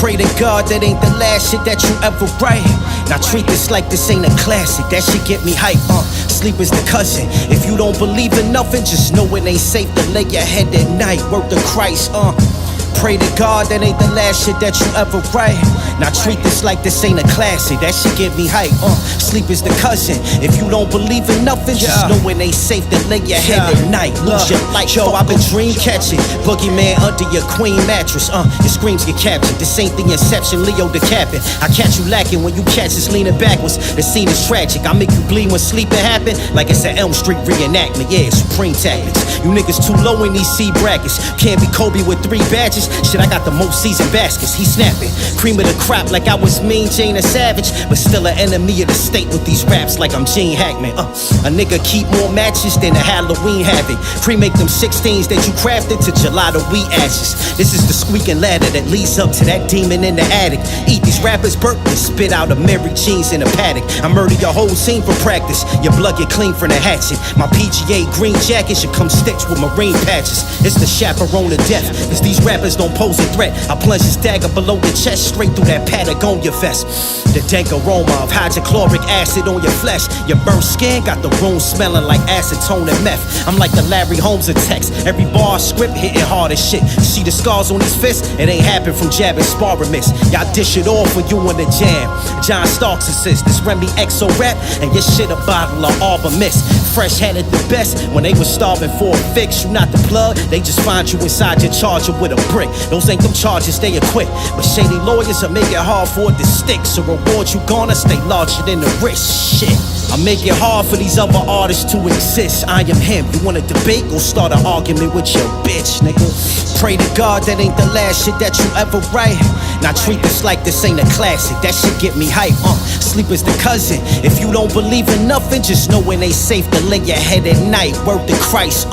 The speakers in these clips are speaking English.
Pray to God that ain't the last shit that you ever write. Now treat this like this ain't a classic. That shit get me hype. Sleep is the cousin. If you don't believe in nothing, just know it ain't safe to lay your head at night. Word to Christ. Pray to God that ain't the last shit that you ever write. Now treat this like this ain't a classic. That shit get me hype. Sleep is the cousin. If you don't believe in nothing, just know it ain't safe to lay your head at night. Lose your life. Yo, I've been dream catching. Boogeyman under your queen mattress. Your screams get captured. This ain't the inception, Leo DiCaprio. I catch you lacking when you catch us leaning backwards. The scene is tragic. I make you bleed when sleeping happen. Like it's an Elm Street reenactment. Yeah, supreme tactics. You niggas too low in these C brackets. Can't be Kobe with 3 badges. Shit, I got the most seasoned baskets. He snapping. Cream of the crop like I was Mean Jane a Savage, but still an enemy of the state with these raps like I'm Gene Hackman. A nigga keep more matches than a Halloween havoc. Pre-make them 16s that you crafted to gelato wheat ashes. This is the squeaking ladder that leads up to that demon in the attic. Eat these rappers burp and spit out a Mary Jeans in a paddock. I murder your whole team for practice. Your blood get clean from the hatchet. My PGA green jacket should come stitched with marine patches. It's the chaperone of death, cause these rappers don't pose a threat. I plunge his dagger below the chest, straight through that Patagonia vest. The dank aroma of hydrochloric acid on your flesh. Your burnt skin got the room smelling like acetone and meth. I'm like the Larry Holmes of text. Every bar script hitting hard as shit. You see the scars on these fists? It ain't happen from jabbing sparring miss. Y'all dish it off when you in the jam. John Starks assist. This Remy XO rap and your shit a bottle of Arbor Mist. Fresh had it the best when they was starving for a fix. You not the plug, they just find you inside your charger with a brick. Those ain't them charges, they acquit. But shady lawyers will make it hard for it to stick. So reward you gonna stay larger than the wrist. Shit, I make it hard for these other artists to exist. I am him. You wanna debate? Go start an argument with your bitch, nigga. Pray to God that ain't the last shit that you ever write. Now treat this like this ain't a classic. That shit get me hype. Sleep is the cousin. If you don't believe in nothing, just know it ain't safe to lay your head at night. Word to Christ.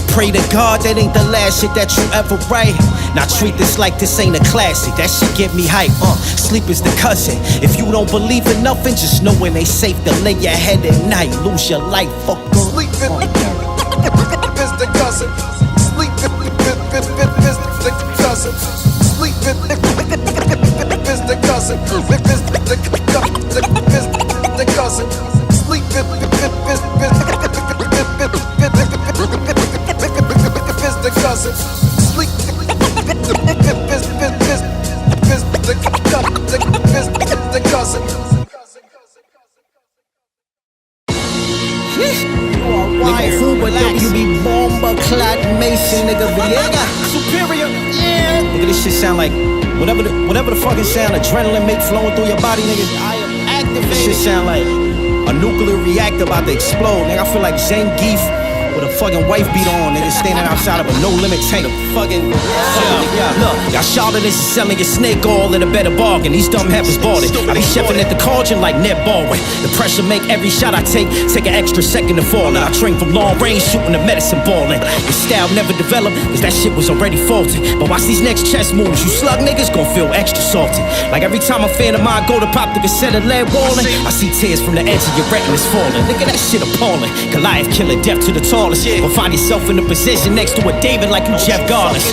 Pray to God that ain't the last shit that you ever write. Now treat this like this ain't a classic. That shit get me hype. Sleep is the cousin. If you don't believe in nothing, just know it ain't safe to lay your head at night. Lose your life, fuck. Sleep is the cousin. Sleep is the cousin. Sleep is the cousin. The cousin. Sleep is the cousin. Sleep the cousin. Nigga, who but you be bomber clad Mason, nigga, Vega. Superior, yeah. Nigga, this shit sound like whatever the fucking sound adrenaline make flowing through your body, nigga. I am activated. This shit sound like a nuclear reactor about to explode, nigga. I feel like Zangief with a fucking wife beat on, nigga, standing outside of a no-limit tank of fucking... Look, y'all charlatans is selling your snake oil at a better bargain. These dumb heifers bought it. I be chefing at the cauldron like Ned Baldwin. The pressure make every shot I take an extra second to fall. And I train from long range, shooting the medicine ball. And your style never developed, cause that shit was already faulted. But watch these next chess moves, you slug niggas gon' feel extra salty. Like every time a fan of mine go to pop the cassette of lead walling, I see tears from the edge of your retinas falling. Nigga, that shit appalling. Goliath killing death to the tallest. But find yourself in a position next to a David like you Jeff Garland.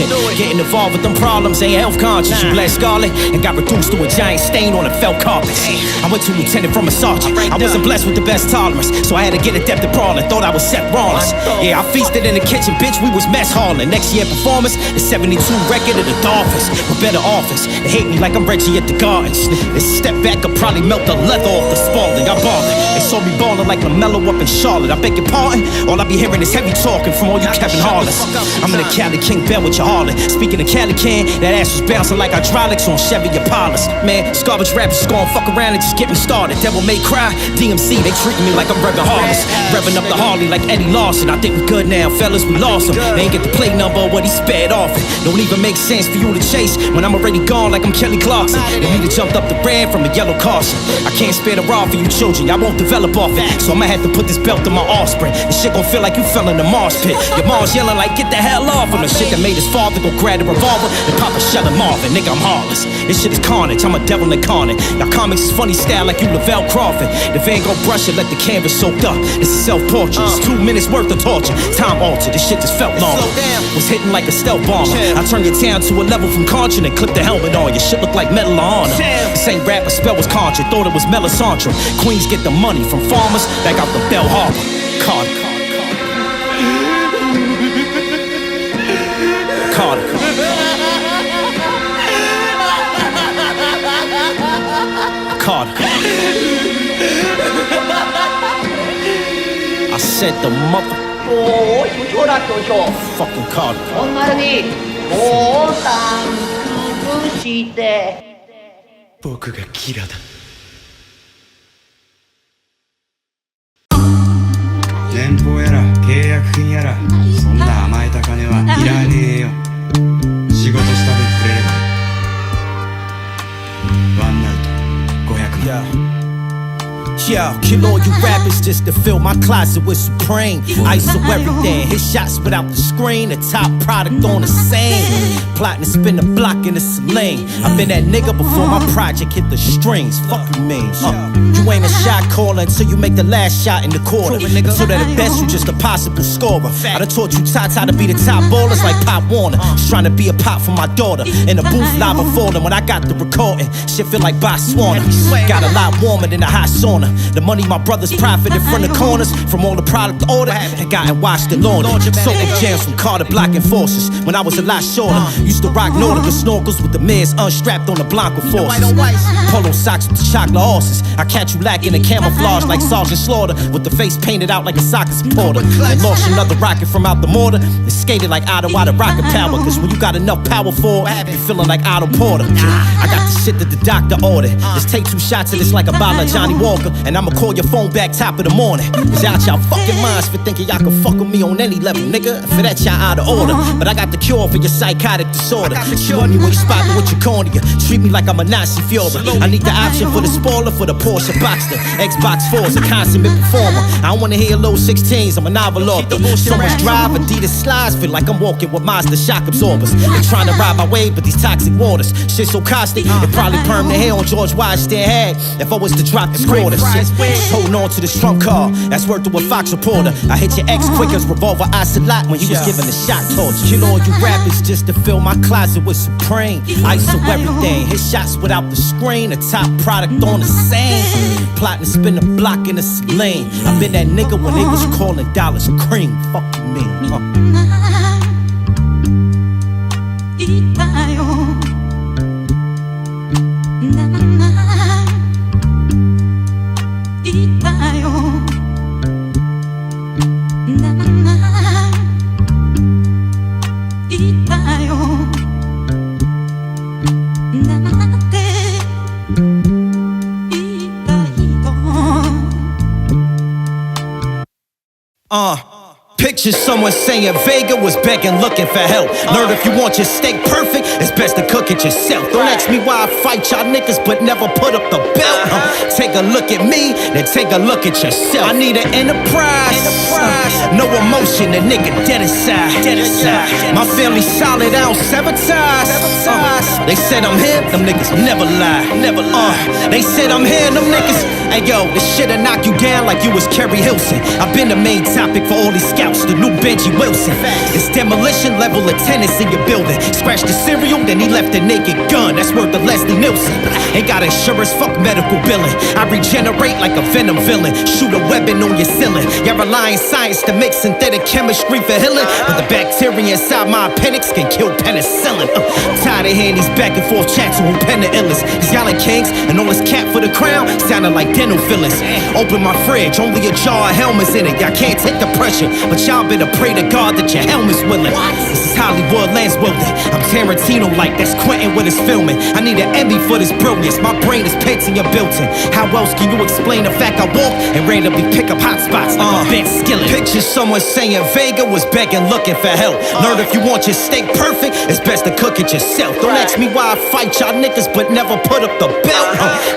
Getting involved with them problems ain't health conscious. You bled scarlet and got reduced to a giant stain on a felt carpet. I went to lieutenant from a sergeant. I wasn't blessed with the best tolerance, so I had to get adept at brawling. Thought I was Seth Rollins. Yeah, I feasted in the kitchen, bitch, we was mess hauling. Next year performance, the 72 record of the Dolphins. With better offense, they hate me like I'm Reggie at the Gardens. This step back could probably melt the leather off the Spalding. I'm ballin'. They saw me ballin' like LaMelo up in Charlotte. I beg your pardon, all I be hearing is heavy talking from all you Kevin Harless. I'm in the Cali King Bell with your Harlan. Speaking of Cali Can, that ass was bouncing like hydraulics on Chevy Impalas. Man, this garbage rappers just gon' fuck around and just get me started. Devil May Cry, DMC, they treating me like I'm Reverend Harless. Revving up the Harley like Eddie Lawson. I think we good now, fellas, we lost him. They ain't get the plate number of what he sped off it. Don't even make sense for you to chase when I'm already gone like I'm Kelly Clarkson. They need to jump up the red from a yellow caution. I can't spare the rod for you children, y'all won't develop off it. So I'ma have to put this belt on my offspring. This shit gon' feel like you fell in the marsh pit. Your mom's yelling like, get the hell off. And the shit that made his father go grab the revolver and pop a shell and Marvin. Nigga, I'm heartless. This shit is carnage, I'm a devil incarnate. Y'all comics is funny style like you Lavelle Crawford. The Van Gogh brush and let the canvas soaked up. This is self-portrait, it's 2 minutes worth of torture. Time altered, this shit just felt long. Was hitting like a stealth bomber. I turn your town to a level from Contra and clip the helmet on. Your shit look like Medal of Honor. The same rapper spell was Contra, thought it was Melisandre. Queens get the money from farmers that got the Bell Harbor. Carter. Carter. Carter. I said the mother. おーい、不調だ、教長。 Fucking Carter. 本丸に、ボタン潰して。僕がキラだ。年俸やら契約金やら、そんな甘えた金はいらねえよ。仕事した分くれればいい。ワンアウト500万。 Yo, kill all you rappers just to fill my closet with Supreme. ISO everything, hit shots without the screen. The top product on the same. Plotting to spin the block in the sling. I've been that nigga before my project hit the strings. Fuck you mean? You ain't a shot caller until you make the last shot in the quarter. Until they're the best, you just a possible scorer. I done taught you Tata to be the top ballers like Pop Warner. Just trying to be a pop for my daughter. In the booth, lava falling when I got the recording. Shit feel like Botswana. Got a lot warmer than the hot sauna. The money my brothers profited from the corners, from all the product order that gotten washed and laundered. Sold them jams from Carter blocking forces. When I was a lot shorter, used to rock Nautica snorkels with the mirrors unstrapped on the Blanca forces. Polo socks with the chocolate horses. I catch you lacking in camouflage like Sergeant Slaughter, with the face painted out like a soccer supporter. And launched another rocket from out the mortar and skated like Ottawa to rocket power. Cause when you got enough power for it, you feeling like Otto Porter. I got the shit that the doctor ordered. Just take 2 shots of this like a bottle of Johnny Walker, and I'ma call your phone back top of the morning. Cause out y'all fucking minds for thinking y'all can fuck with me on any level, nigga. For that y'all out of order. But I got the cure for your psychotic disorder. Shoot me when you spot me with your cornea. Treat me like I'm a Nazi Führer. I need the option for the spoiler for the Porsche Boxster. Xbox 4's a consummate performer. I don't wanna hear low 16s, I'm a novel author. So much drive, Adidas slides, feel like I'm walking with Mazda shock absorbers. They trying to ride my wave, but these toxic waters. Shit so caustic, it probably perm the hair on George Washington head if I was to drop the quarter. Just holding on to this trump card, that's worth to a Fox reporter. I hit your ex quick as revolver Ocelot when he was giving the shot torture. Kill all you rappers just to fill my closet with Supreme. ISO everything, hit shots without the screen. The top product on the same. Plotting to spin the block in the sling. I've been that nigga when they was calling dollars cream. Fuck you mean? Picture someone saying Vega was begging, looking for help. Learn if you want your steak perfect, it's best to cook it yourself. Don't ask me why I fight y'all niggas, but never put up the belt. Take a look at me, then take a look at yourself. I need an enterprise. No emotion, a nigga dead inside. My family solid, I don't sever ties. They said I'm here, them niggas never lie. They said I'm here, them niggas. Hey yo, this shit'll knock you down like you was Kerry Hilson. I've been the main topic for all these scouts, the new Benji Wilson. It's demolition level of tenants in your building. Scratch the cereal, then he left a naked gun. That's worth of Leslie Nielsen. Ain't got insurance, fuck medical billing. I regenerate like a venom villain. Shoot a weapon on your ceiling. You're relying science to make synthetic chemistry for healing, but the bacteria inside my appendix can kill penicillin. Tired of hearing these back and forth chats on who pen the illest. Cause y'all ain't kings, and all this cap for the crown sounding like dental fillings. Open my fridge, only a jar of helmets in it. Y'all can't take the pressure, but y'all better pray to God that your helmet's willing. This is Hollywood Lance Wilden. I'm Tarantino like that's Quentin with his filming. I need an Emmy for this brilliance. My brain is painting your built-in. How else can you explain the fact I walk and randomly pick up hot spots like a bent skillet? Picture someone saying Vega was begging, looking for help. Learn if you want your steak perfect, it's best to cook it yourself. Don't ask me why I fight y'all niggas, but never put up the belt.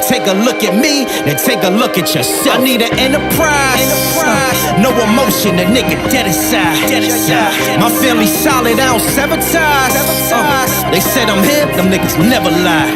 Take a look at me, then take a look at yourself. I need an enterprise. No emotion, a nigga dead inside. My family solid, I don't sever ties. They said I'm here, them niggas never lie.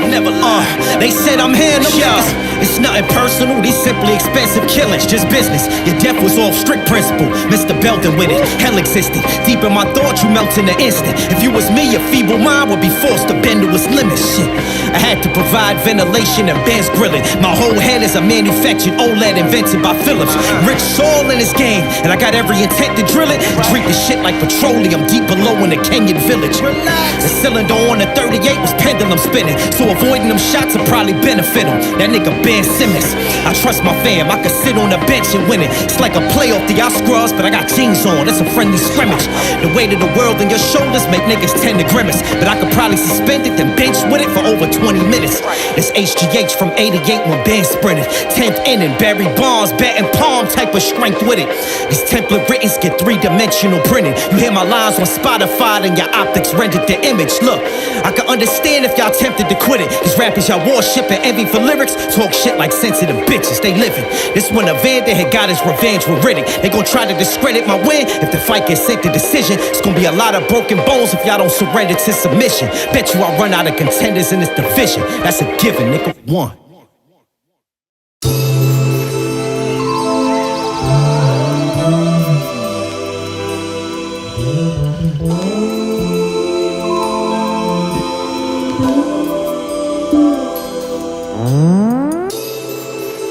They said I'm here, them niggas. It's nothing personal, these simply expensive killings, just business. Your death was off strict principle. Mr. Belton with it, hell existed. Deep in my thoughts, you melt in an instant. If you was me, your feeble mind would be forced to bend to its limits. Shit, I had to provide ventilation and Ben's grilling. My whole head is a manufactured OLED invented by Philips. Rich soil in this game, and I got every intent to drill it. Treat this shit like petroleum deep below in the Kenyan village. The cylinder on the 38 was pendulum spinning, so avoiding them shots would probably benefit him. That nigga Ben Simmons. I trust my fam, I could sit on the bench and win it. It's like a playoff, the Oscars, but I got jeans on, it's a friendly scrimmage. The weight of the world on your shoulders make niggas tend to grimace, but I could probably suspend it, then bench with it for over 20 minutes. It's HGH from 88 when Ben sprinted. 10th inning, Barry Bonds, batting palm type of strength with it. These template writtens get three-dimensional printing. You hear my lines on Spotify, then your optics rendered the image. Look, I can understand if y'all tempted to quit it. These rappers y'all worship and envy for lyrics talk shit like sensitive bitches, they living. This when Evander had got his revenge with Riddick. They gon' try to discredit my win. If the fight gets sent to decision, it's gonna be a lot of broken bones if y'all don't surrender to submission. Bet you I'll run out of contenders in this division. That's a given, nigga. One.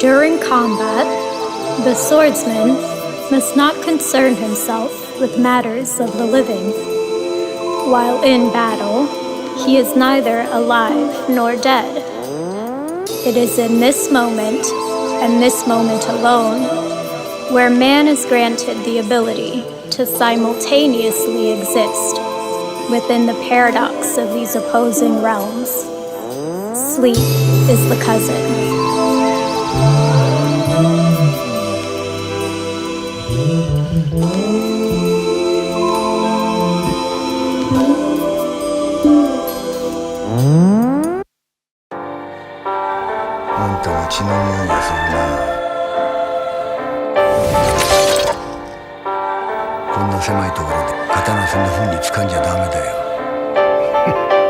During combat, the swordsman must not concern himself with matters of the living. While in battle, he is neither alive nor dead. It is in this moment, and this moment alone, where man is granted the ability to simultaneously exist within the paradox of these opposing realms. Sleep is the cousin.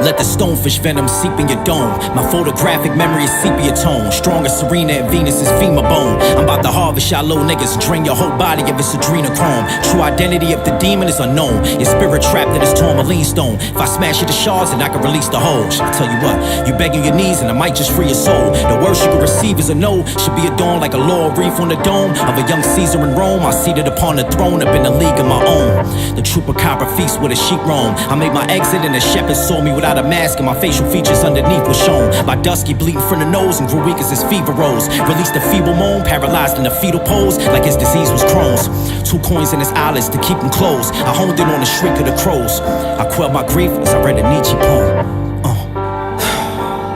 Let the stonefish venom seep in your dome. My photographic memory is sepia tone. Strong as Serena and Venus's femur bone. I'm about to harvest y'all low niggas, drain your whole body of its adrenochrome. True identity of the demon is unknown. Your spirit trapped in this tourmaline stone. If I smash you to shards, then I can release the holes. I tell you what, you beg on your knees and I might just free your soul. The worst you can receive is a no. Should be adorned like a laurel wreath on the dome of a young Caesar in Rome. I seated upon the throne up in a league of my own. The chupacabra feast with a sheep roam. I made my exit and the shepherd saw me without a mask, and my facial features underneath were shown by dusky bleeding from the nose and grew weak as his fever rose. Released a feeble moan, paralyzed in a fetal pose like his disease was Crohn's. 2 coins in his eyelids to keep him closed. I honed in on the shriek of the crows. I quelled my grief as I read a Nietzsche poem.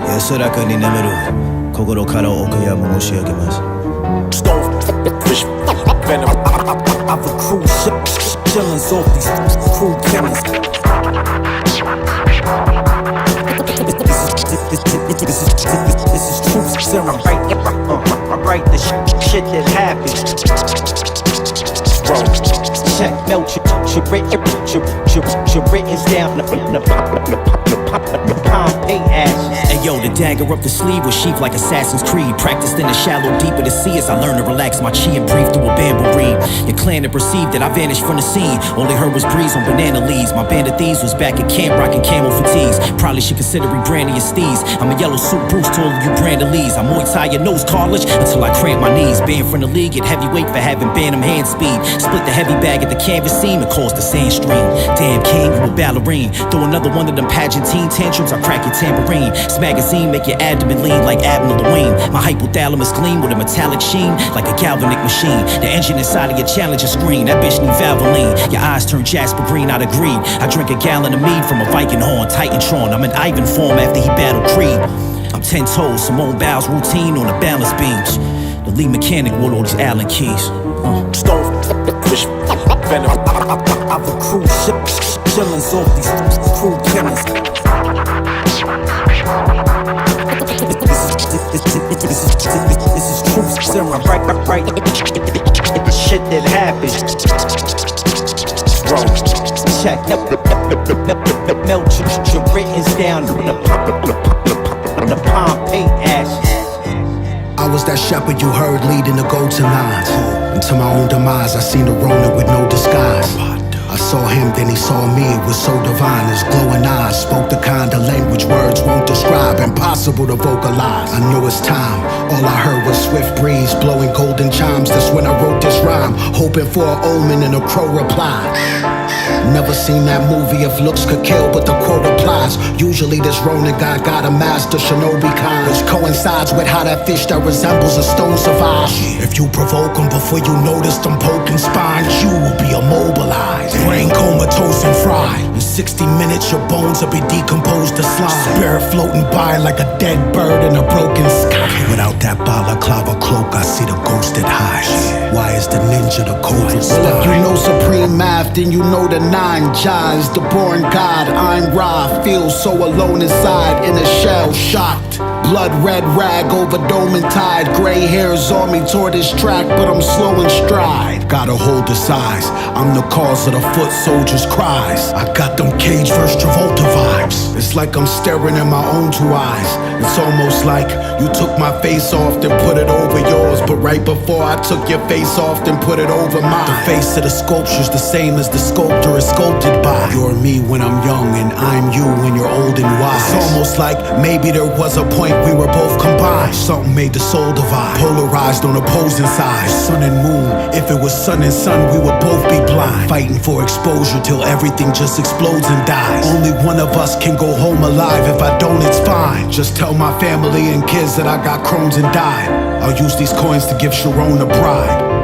安らかに眠る心からお悔やみ申し上げます。Stonefish venom. I've accrued shillings off these crude killings. This is truth serum. I write the shit that happened. Bro, check, melt your written down the Pompeii ashes. Hey yo, the dagger up the sleeve was sheathed like Assassin's Creed. Practiced in the shallow deep of the sea as I learned to relax my chi and breathe through a bamboo reed. Your clan had perceived that I vanished from the scene. All they heard was breeze on banana leaves. My band of thieves was back at camp rocking camel fatigues. Probably should consider rebranding your steeds. I'm a yellow suit Bruce to all of you Brandon Lees. I Muay Thai your nose cartilage until I cramp my knees. Banned from the league, get heavyweight for having bantam hand speed. Split the heavy bag at the canvas seam and caused the sand stream. Damn king, you a ballerine. Throw another one of them pageantine tantrums, I crack your tambourine. This magazine make your abdomen lean like Admiral Lewin. My hypothalamus gleam with a metallic sheen like a galvanic machine. The engine inside of your challenger screen, that bitch need Valvoline. Your eyes turn Jasper green out of greed. I drink a gallon of mead from a Viking horn, Titantron. I'm in Ivan form after he battled Creed. I'm 10 toes, Simone Biles routine on the balance beams. The lead mechanic with all these Allen keys. Stonefish venom. I've accrued shillings off these crude killings. This is truth serum. Right. shit that happens. Bro, check. Melt your writtens down on the Pompeii ashes. I was that shepherd you heard leading the goats and lines. And to my own demise, I seen a Ronin with no disguise. I saw him, then he saw me, it was so divine. His glowing eyes spoke the kind of language words won't describe, impossible to vocalize. I knew it's time, all I heard was swift breeze blowing golden chimes. That's when I wrote this rhyme, hoping for an omen and a crow replied. Never seen that movie if looks could kill, but the quote applies. Usually this Ronin guy got a master shinobi kind, which coincides with how that fish that resembles a stone survives. If you provoke him before you notice them poking spines, you will be immobilized, brain comatose and fried. In 60 minutes your bones will be decomposed to slime, spirit floating by like a dead bird in a broken sky. Without that balaclava cloak, I see the ghost that hides. Why is the ninja the coldest spine? Well, if you know supreme math, then you know the nine jives. The born god, I'm Ra, feel so alone inside, in a shell, shocked. Blood red rag over dome and tide. Gray hairs on me toward this track, but I'm slow in stride. Gotta hold the size, I'm the cause of the foot soldiers' cries. I got them Cage vs. Travolta vibes. It's like I'm staring in my own two eyes. It's almost like you took my face off, then put it over yours. But right before I took your face off, then put it over mine. The face of the sculpture's the same as the sculptor is sculpted by. You're me when I'm young, and I'm you when you're old and wise. It's almost like maybe there was a point we were both combined. Something made the soul divide, polarized on opposing sides. Sun and moon, if it was sun and sun, we would both be blind. Fighting for exposure till everything just explodes and dies. Only one of us can go home alive. If I don't, it's fine. Just tell my family and kids that I got Crohn's and died. I'll use these coins to give Sharon a bride.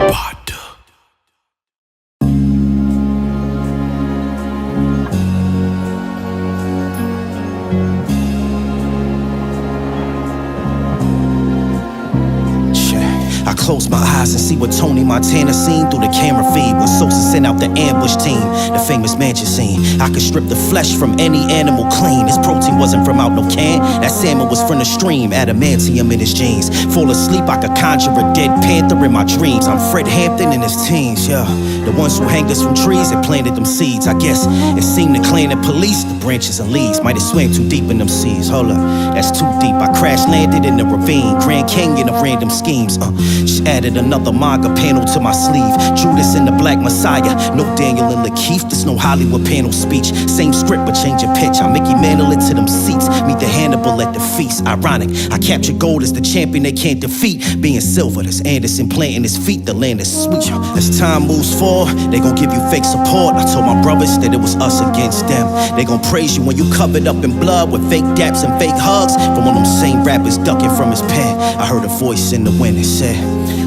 I close my eyes and see what Tony Montana seen through the camera feed when Sosa sent out the ambush team, the famous mansion scene. I could strip the flesh from any animal clean. His protein wasn't from out no can, that salmon was from the stream. Adamantium in his jeans. Fall asleep, I could conjure a dead panther in my dreams. I'm Fred Hampton and his teens, yeah. The ones who hanged us from trees and planted them seeds. I guess it seemed the clan and police, the branches and leaves, might have swam too deep in them seas. Hold up, that's too deep. I crash landed in the ravine, Grand Canyon of random schemes. Just added another manga panel to my sleeve. Judas and the Black Messiah. No Daniel and Lakeith, there's no Hollywood panel speech. Same script but change your pitch. I Mickey Mantle it to them seats. Meet the Hannibal at the feast. Ironic, I capture gold as the champion they can't defeat. Being silver, that's Anderson planting his feet. The land is sweet. As time moves forward, they gon' give you fake support. I told my brothers that it was us against them. They gon' praise you when you covered up in blood with fake daps and fake hugs from one of them same rappers ducking from his pen. I heard a voice in the wind that said,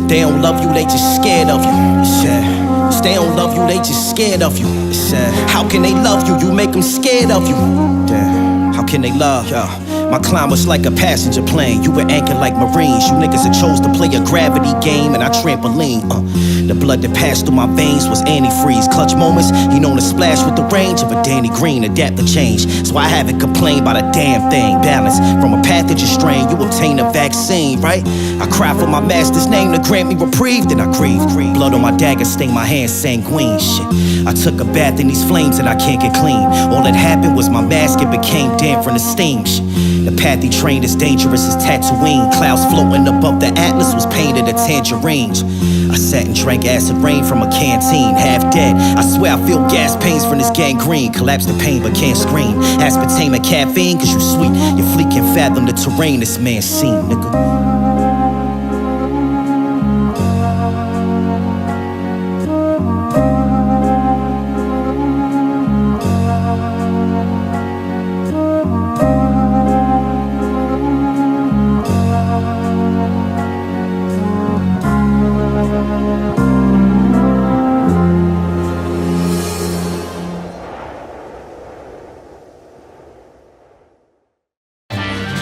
they don't love you, they just scared of you. It said, they don't love you, they just scared of you. It said, how can they love you? You make them scared of you. Damn, how can they love? My climb was like a passenger plane. You were anchored like Marines. You niggas that chose to play a gravity game and I trampoline. The blood that passed through my veins was antifreeze. Clutch moments, he known to splash with the range of a Danny Green. Adapt to change, so I haven't complained about a damn thing. Balance from a pathogen strain, you obtain a vaccine, right? I cry for my master's name to grant me reprieve, then I grieve. Blood on my dagger stain my hands sanguine. Shit, I took a bath in these flames and I can't get clean. All that happened was my mask, it became damp from the steam. Shit. The path he trained is dangerous as Tatooine. Clouds floating above the Atlas was painted a tangerine. I sat and drank acid rain from a canteen, half dead. I swear I feel gas pains from this gangrene. Collapsed in pain but can't scream. Aspartame and caffeine, cause you sweet. Your fleet can fathom the terrain this man's seen, nigga.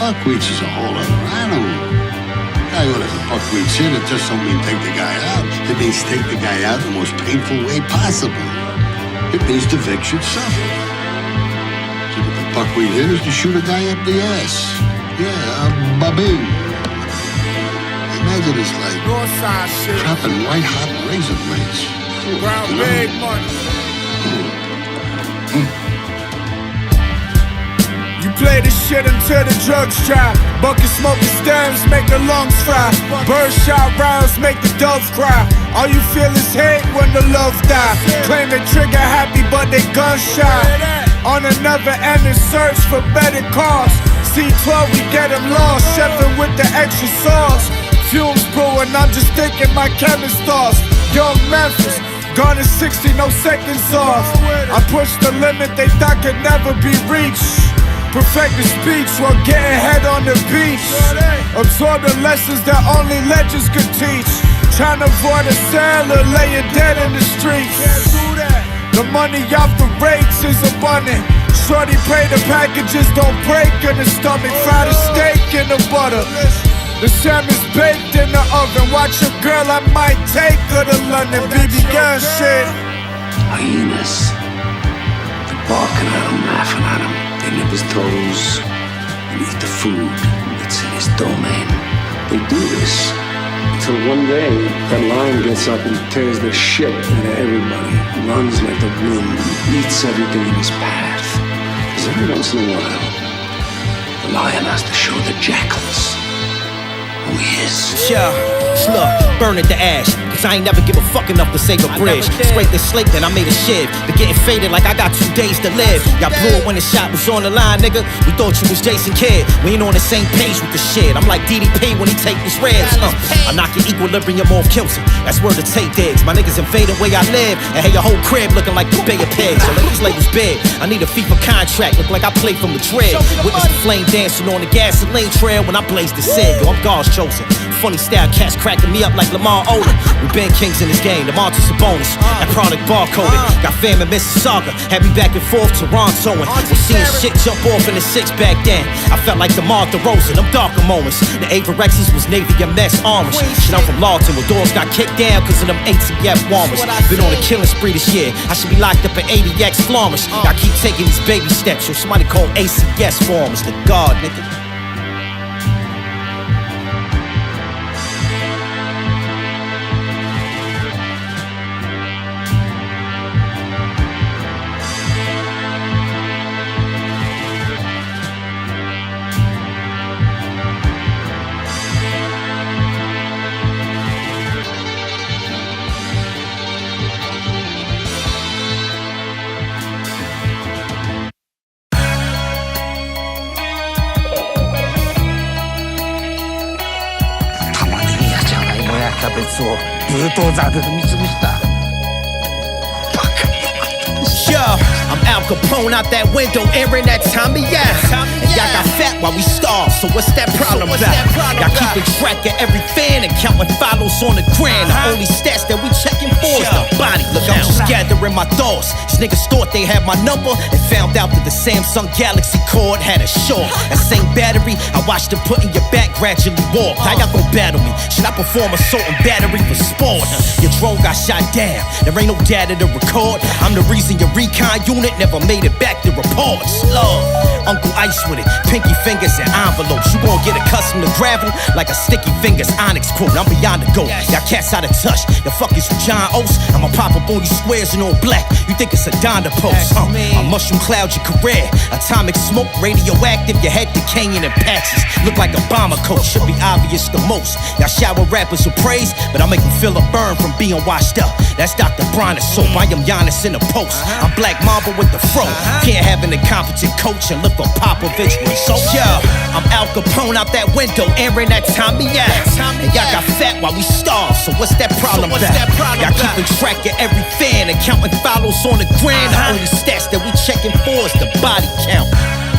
Buckwheats is a whole other animal. Guy orders a buckwheats in, it just don't mean take the guy out. It means take the guy out in the most painful way possible. It means the Vic should suffer. So with the buckwheat in is to shoot a guy up the ass. Yeah, babing. Imagine it's like Northside shit. dropping white hot razor blades. Brown big money. You play this shit until the drugs dry. Bucket smoking stems make the lungs fry. Birdshot rounds make the doves cry. All you feel is hate when the love die. Claim they trigger happy but they gun shy. On a never-ending search for better cars. C12 we get them lost. Chefing with the extra sauce. Fumes brewing, I'm just thinking my chemist thoughts. Young Memphis, gone in 60, no seconds off. I pushed the limit they thought could never be reached. Perfect the speech while getting head on the beach. Absorb the lessons that only legends could teach. Trying to avoid a sailor laying dead in the streets. The money off the rates is abundant. Shorty pray the packages don't break in the stomach. Fry the steak in the butter. The salmon's baked in the oven. Watch a girl, I might take her to London. BB gun shit. Hyenas. They're barking at him, laughing at him. They nip his toes and eat the food that's in his domain. They do this until one day that lion gets up and tears the shit out of everybody, runs like the wind, eats everything in his path. Because every once in a while, the lion has to show the jackals who he is. Yeah, look, burn it to ash. Cause I ain't never give a fuck enough to save a bridge. Scrape the slate, then I made a shiv. Been getting faded like I got 2 days to live. Y'all blew it when the shot was on the line, nigga. We thought you was Jason Kidd. We ain't on the same page with the shit. I'm like DDP when he take his ribs. I knock your equilibrium off kilter. That's where the tape digs. My niggas invading where I live. And hey, your whole crib looking like the Bay of Pigs. So let these labels big. I need a FIFA contract. Look like I played from Madrid. Witness the flame dancing on the gasoline trail when I blaze the cig. Yo, I'm God's chosen. Funny style cats cracking me up like Lamar Odom. We been kings in this game, the Montes a bonus. That product barcoded. Got fam in Mississauga, had me back and forth Toronto. And was seeing shit jump off in the 6 back then. I felt like the Martha Rosa, them darker moments. The Averexes was Navy MS orange. Shit, I'm from Lawton, where doors got kicked down cause of them ATF warmers. Been on a killing spree this year. I should be locked up at 80X Flormers. I keep taking these baby steps, so somebody call ACS formers. The God, nigga. Yo, I'm Al Capone out that window, airing that Tommy out. And y'all got fat while we starve, so what's that problem about? Y'all keeping track of every fan and counting follows on the gram. The only stats that we checking for is the body. Look, I'm just gathering my thoughts. These niggas thought they had my number and found out that the Samsung Galaxy cord had a short. That same battery, I watched them put in your back gradually warped. How y'all gon' battle me? Should I perform assault and battery for sport? Your drone got shot down, there ain't no data to record. I'm the reason your recon unit never made it back to reports. Love, Uncle Ice with it, pinky fingers and envelopes. You gon' get accustomed to gravel like a sticky fingers Onyx quote. I'm beyond the goat, y'all cats out of touch. The fuck is you John Oates? I'ma pop up on you squares in all black. You think it's a Donda post? I mushroom cloud your career. Atomic smoke, radioactive, your head decaying in patches. Look like a bomber coat, should be obvious the most. Y'all shower rappers with praise, but I make them feel a burn from being washed up. That's Dr. Bronner soap, I am Giannis in the post. I'm Black Mamba with the fro. Can't have an incompetent coach and look for Popovich with so. Yo, I'm Al Capone out that window, airing that Tommy out. And y'all got fat while we starve, so what's that problem about? Y'all keeping track of every fan and counting follows on the gram. The only stats that we checking for is the body count.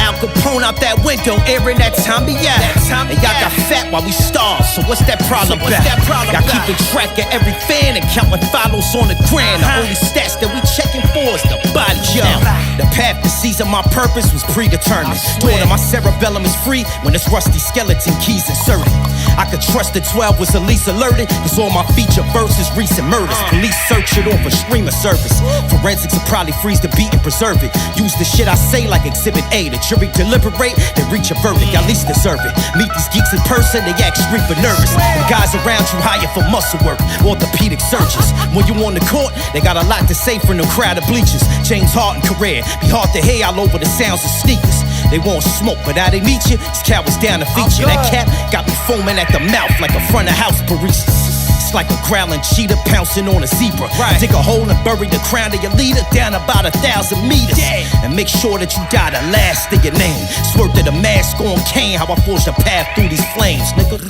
Al Capone out that window, airing that Tommy out. And y'all got fat while we starve, so what's that problem about? Y'all keeping track of every fan and counting follows on the gram. The only stats that we checking for is the body count. The path to seizing my purpose was predetermined. Thought of my cerebellum is free when this rusty skeleton keys inserted. I could trust that 12 was at least alerted, cause all my feature verses recent murders. Police search it off a streamer service. Forensics will probably freeze the beat and preserve it. Use the shit I say like Exhibit A. The jury deliberate, then reach a verdict. At least deserve it. Meet these geeks in person, they act street but nervous. The guys around you hire for muscle work, orthopedic surgeons. When you on the court, they got a lot to say from the crowd of bleachers. James Harden career, be hard to hear all over the sounds of sneakers. They won't smoke, but how they meet you, these cowards down to feature. That cap got me foaming at the mouth like a front of house barista. It's like a growling cheetah pouncing on a zebra. Dig a hole and bury the crown of your leader down about 1,000 meters. And make sure that you die the last of your name. Swerve to the mask on Kane, how I forged a path through these flames, nigga.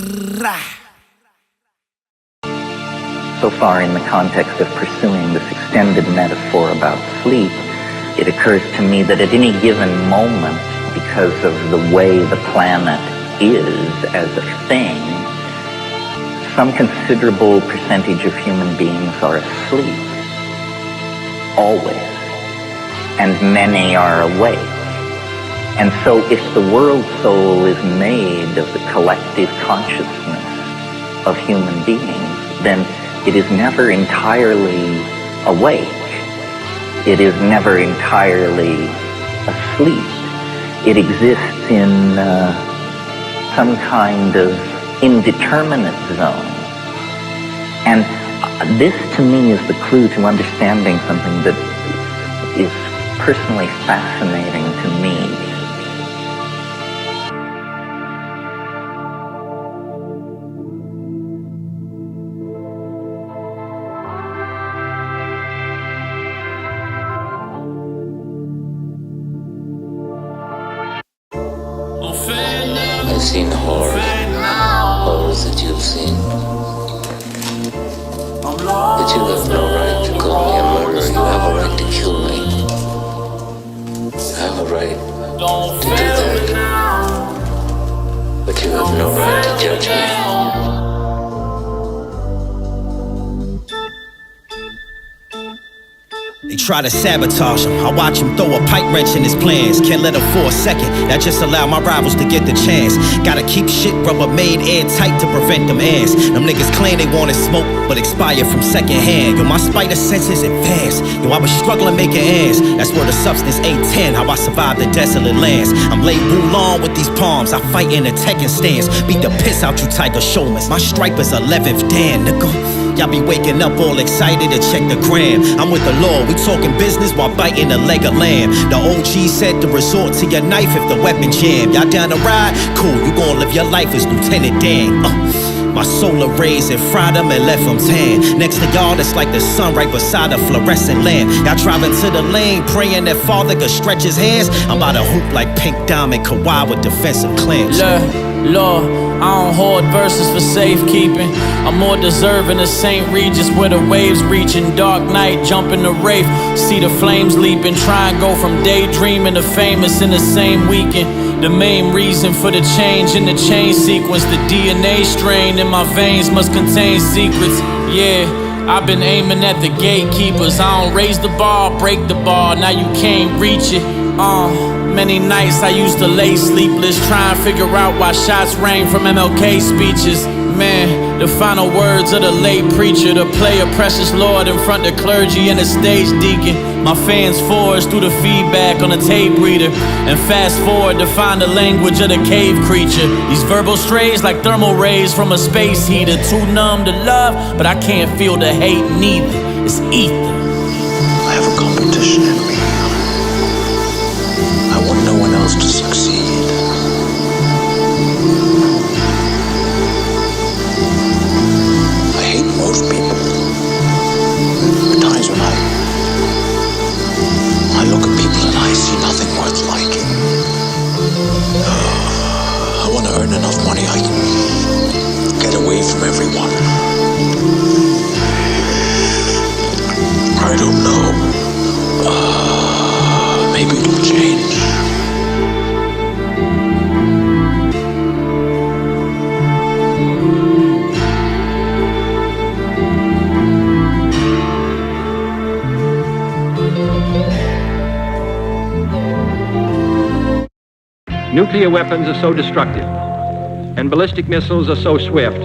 So far in the context of pursuing this extended metaphor about sleep, it occurs to me that at any given moment, because of the way the planet is as a thing, some considerable percentage of human beings are asleep. Always. And many are awake. And so if the world soul is made of the collective consciousness of human beings, then it is never entirely awake. It is never entirely asleep. It exists in some kind of indeterminate zone. And this, to me, is the clue to understanding something that is personally fascinating to me. I've seen horrors that you've seen. But you have no right to call me a murderer. You have a right to kill me. You have a right to do that. But you have no right to judge me. They try to sabotage him. I watch him throw a pipe wrench in his plans. Can't let him for a second. That just allow my rivals to get the chance. Gotta keep shit Rubbermaid airtight to prevent them ants. Them niggas claim they wanted smoke, but expire from secondhand. Yo, my spider sense is advanced. Yo, I was struggling making ends. That's where the substance A10. How I survived the desolate lands. I'm laid Wulong with these palms. I fight in a Tekken stance. Beat the piss out you tiger showmans. My stripe is 11th Dan, nigga. Y'all be waking up all excited to check the gram. I'm with the law, we talking business while biting a leg of lamb. The OG said to resort to your knife if the weapon jam. Y'all down to ride? Cool, you gon' live your life as Lieutenant Dan. My solar rays and fried them and left them tan. Next to y'all, it's like the sun right beside a fluorescent lamp. Y'all driving to the lane, praying that Father could stretch his hands. I'm about to hoop like Pink Diamond Kawhi with defensive clamps. Lord, I don't hoard verses for safekeeping. I'm more deserving of St. Regis where the waves reaching. Dark night, jumping the Wraith, see the flames leaping. Try and go from daydreaming to famous in the same weekend. The main reason for the change in the chain sequence, the DNA strain in my veins must contain secrets. Yeah, I've been aiming at the gatekeepers. I don't raise the bar, break the bar, now you can't reach it. Many nights I used to lay sleepless, trying to figure out why shots rang from MLK speeches. Man, the final words of the late preacher, to play a precious Lord in front of clergy and a stage deacon. My fans forge through the feedback on a tape reader, and fast forward to find the language of the cave creature. These verbal strays like thermal rays from a space heater. Too numb to love, but I can't feel the hate neither. It's ether. I have a competition in me. I want no one else to succeed. I hate most people. There are times when I look at people and I see nothing worth liking. I want to earn enough money I can get away from everyone. I don't know. Maybe it'll change. Nuclear weapons are so destructive. and ballistic missiles are so swift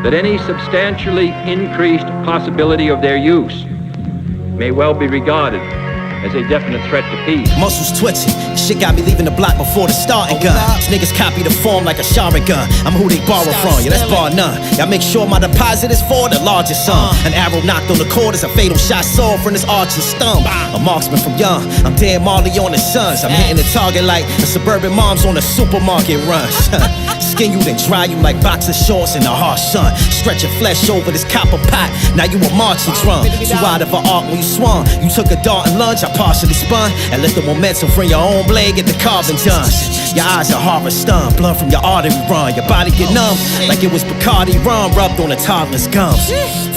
that any substantially increased possibility of their use may well be regarded as a definite threat to peace. Muscles twitching, shit got me leaving the block before the starting gun. These niggas copy the form like a shower gun. I'm who they borrow from, yeah, that's bar none. Y'all make sure my deposit is for the largest sum. An arrow knocked on the cord is a fatal shot saw from this archer's thumb. A marksman from young, I'm Dan Marley on his sons. I'm hitting the target like the suburban moms on a supermarket run. Skin you then dry you like boxer shorts in the harsh sun. Stretch your flesh over this copper pot, now you a marching drum. Too wide of an arc when you swung. You took a dart and lunge, I partially spun and let the momentum from your own blade get the carving done. Your eyes are horror stunned, blood from your artery run. Your body get numb like it was Bacardi rum rubbed on a toddler's gums.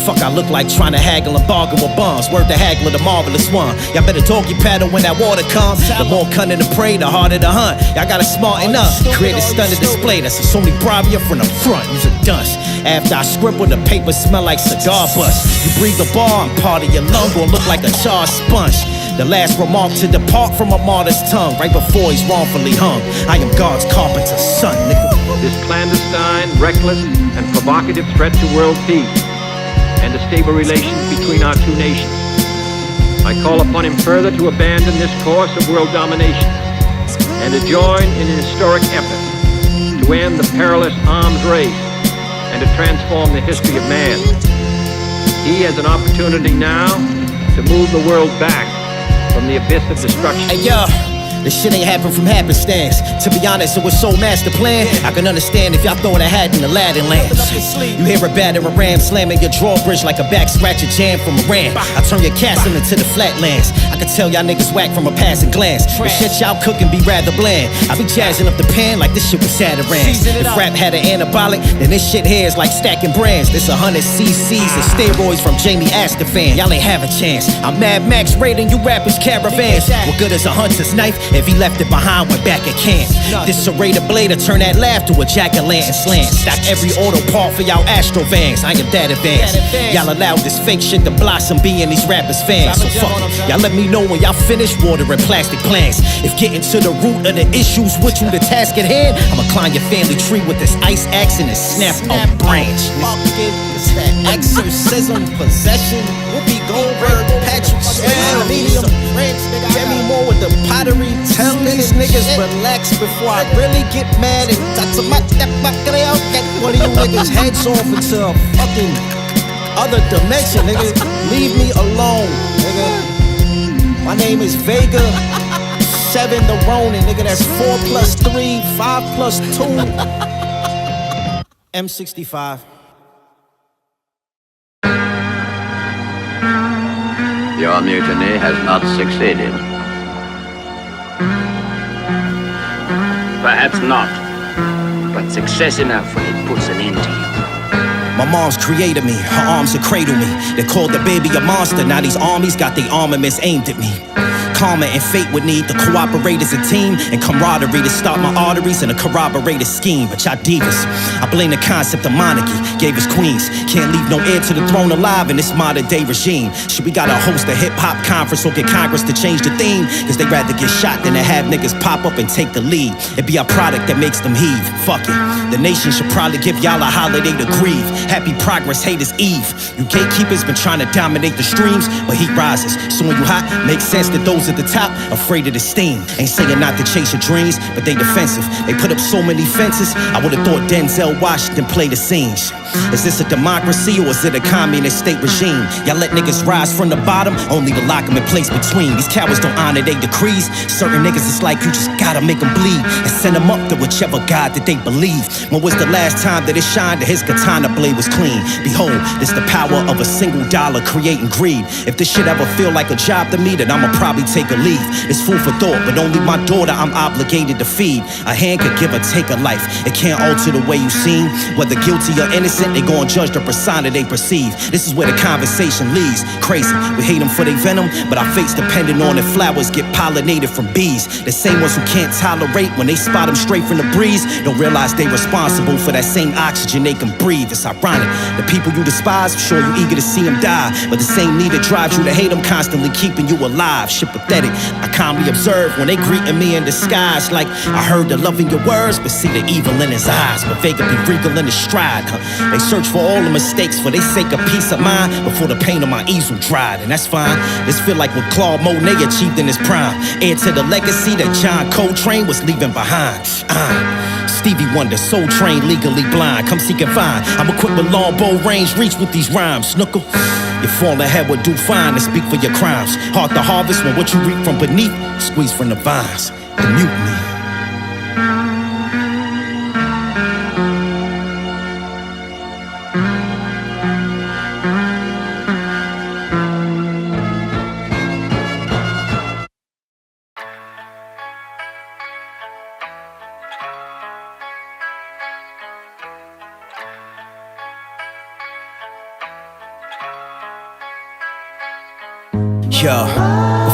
Fuck, I look like trying to haggle and bargain with bums. Word to haggler, the marvelous one. Y'all better doggy paddle when that water comes. The more cunning to prey, the harder to hunt. Y'all gotta smarten up, create a stunning display. That's a Sony Bravia from the front, use a dust. After I scribble, the paper smell like cigar butts. You breathe the bar and part of your lung gon' look like a charred sponge. The last remark to depart from a martyr's tongue, right before he's wrongfully hung. I am God's carpenter's son, nigga. This clandestine, reckless, and provocative threat to world peace and the stable relations between our two nations. I call upon him further to abandon this course of world domination and to join in an historic effort to end the perilous arms race and to transform the history of man. He has an opportunity now to move the world back from the abyss of destruction. Hey, yo. This shit ain't happen from happenstance. To be honest, it was so master plan. I can understand if y'all throwing a hat in Aladdin land. You hear a battering ram slamming your drawbridge like a back scratcher jam from Iran. I turn your castle into the flatlands. I can tell y'all niggas whack from a passing glance. The shit y'all cooking be rather bland. I be jazzing up the pan like this shit was Saturans. If rap had an anabolic, then this shit here is like stacking brands. This 100 cc's of steroids from Jamie Astafan. Y'all ain't have a chance. I'm Mad Max raiding you rappers' caravans. What good is a hunter's knife if he left it behind when back at camp? This serrated blade to turn that laugh to a jack-o'-lantern slant. Stack every auto part for y'all Astrovans. I am that advanced. Y'all allowed this fake shit to blossom being these rappers' fans. So fuck it. Y'all let me know when y'all finish watering plastic plants. If getting to the root of the issues with you the task at hand, I'ma climb your family tree with this ice axe and then snap a branch. It's that exorcism, possession. Whoopi Goldberg, Patrick Swayze, medium French. Demi Moore with the pottery. Tell these niggas relax before I really get mad and touch my one of you niggas heads off into a fucking other dimension, nigga. Leave me alone, nigga. My name is Vega7 the Ronin, nigga. That's 4 plus 3, 5 plus 2. M65. Your mutiny has not succeeded. Perhaps not, but success enough when it puts an end to you. My mom's created me, her arms have cradled me. They called the baby a monster, now these armies got their armaments aimed at me. Karma and fate would need to cooperate as a team and camaraderie to stop my arteries in a corroborated scheme. But y'all divas, I blame the concept of monarchy, gave us queens. Can't leave no heir to the throne alive in this modern day regime. Should we gotta host a hip-hop conference or get Congress to change the theme? Cause they rather get shot than to have niggas pop up and take the lead. It be our product that makes them heave, fuck it. The nation should probably give y'all a holiday to grieve. Happy progress, haters Eve. You gatekeepers been trying to dominate the streams, but heat rises. So when you hot, makes sense that those at the top afraid of the steam. Ain't saying not to chase your dreams, but they defensive. They put up so many fences, I would've thought Denzel Washington played the scenes. Is this a democracy or is it a communist state regime? Y'all let niggas rise from the bottom, only to lock them in place between. These cowards don't honor their decrees. Certain niggas, it's like you just gotta make them bleed and send them up to whichever God that they believe. When was the last time that it shined that his katana blade was clean? Behold, this the power of a single dollar creating greed. If this shit ever feel like a job to me, then I'ma probably take a leave. It's food for thought, but only my daughter I'm obligated to feed. A hand could give or take a life. It can't alter the way you seem. Whether guilty or innocent, they gon' judge the persona they perceive. This is where the conversation leads. Crazy, we hate them for their venom, but our fate's dependent on if flowers get pollinated from bees. The same ones who can't tolerate when they spot them straight from the breeze. Don't realize they responsible for that same oxygen they can breathe. It's ironic. The people you despise, I'm sure you're eager to see them die, but the same need that drives you to hate them constantly keeping you alive. Shit pathetic. I calmly observe when they greeting me in disguise, like I heard the love in your words, but see the evil in his eyes. But Vega be regal in his stride. They search for all the mistakes for they sake of peace of mind before the pain on my easel dried, and that's fine. This feel like what Claude Monet achieved in his prime, heir to the legacy that John Coltrane was leaving behind. Stevie Wonder, Soul Train, legally blind. Come seek and find. I'm equipped with long bow range reach with these rhymes. Snookle, your falling head would do fine to speak for your crimes. Hard to harvest when what you reap from beneath squeeze from the vines. The mutiny.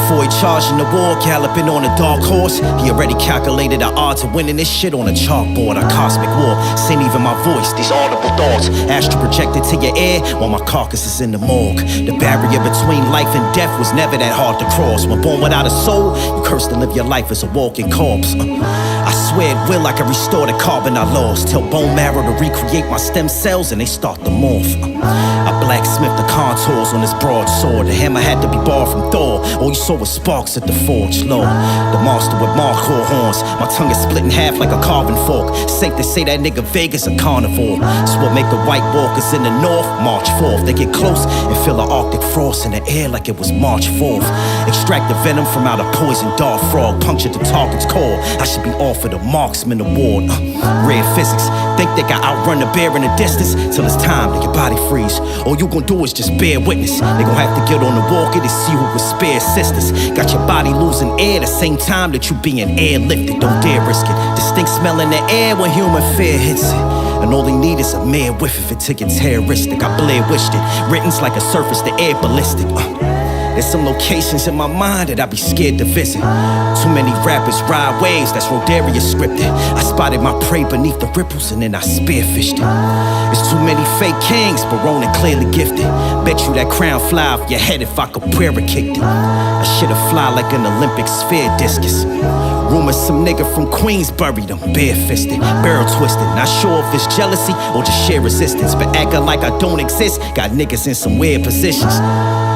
Before he charged in the war, galloping on a dark horse, he already calculated the odds of winning this shit on a chalkboard. A cosmic war, seen even my voice, these audible thoughts, astral projected to your ear while my carcass is in the morgue. The barrier between life and death was never that hard to cross. When born without a soul, you curse to live your life as a walking corpse. I swear it will, I can restore the carbon I lost. Tell bone marrow to recreate my stem cells and they start to morph. I blacksmith the contours on this broadsword. The hammer had to be borrowed from Thor. All you saw was sparks at the forge low. The monster with Markhor horns. My tongue is split in half like a carving fork. Safe to say that nigga Vega's a carnivore. It's what make the White Walkers in the north march forth. They get close and feel the Arctic frost in the air like it was March 4th. Extract the venom from out a poison dart frog. Puncture the target's core. I should be offered a marksman award. Rare physics. Think they can outrun the bear in the distance till it's time to your body freeze. All you gon' do is just bear witness. They gon' have to get on the walker to see who will spare sisters. Got your body losing air the same time that you being airlifted. Don't dare risk it. Distinct smell in the air when human fear hits it. And all they need is a mere whiff if it took it terroristic. I Blair wished it. Written's like a surface to air ballistic. There's some locations in my mind that I be scared to visit. Too many rappers ride waves, that's Rodarius scripted. I spotted my prey beneath the ripples and then I spearfished it. There's too many fake kings, but Ronin clearly gifted. Bet you that crown fly off your head if I could prayer kicked it. I should've fly like an Olympic sphere discus. Rumors some nigga from Queens buried him, bare-fisted, barrel twisted. Not sure if it's jealousy or just sheer resistance, but acting like I don't exist, got niggas in some weird positions.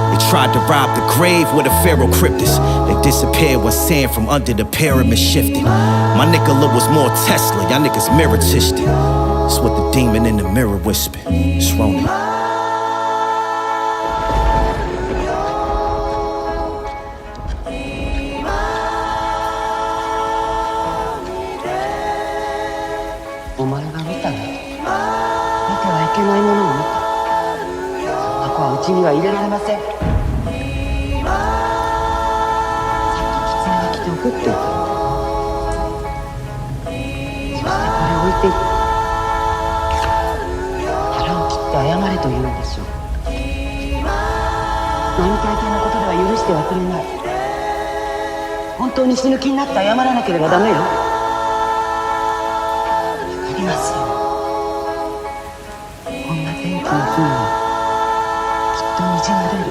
They tried to rob the grave with a pharaoh cryptus. They disappeared when sand from under the pyramid shifted. My Nicola was more Tesla, y'all niggas mirror tished it. It's what the demon in the mirror whispered. It's Ronin. お前が見たね。見てはいけないものを見た。そんな子はうちには入れられません。さっき狐が来て怒っていた。そしてこれを置いていった。腹を切って謝れと言うんでしょう。並大抵のことでは許してはくれない。本当に死ぬ気になって謝らなければダメよ。 こんな天気の日にはきっと虹が出る。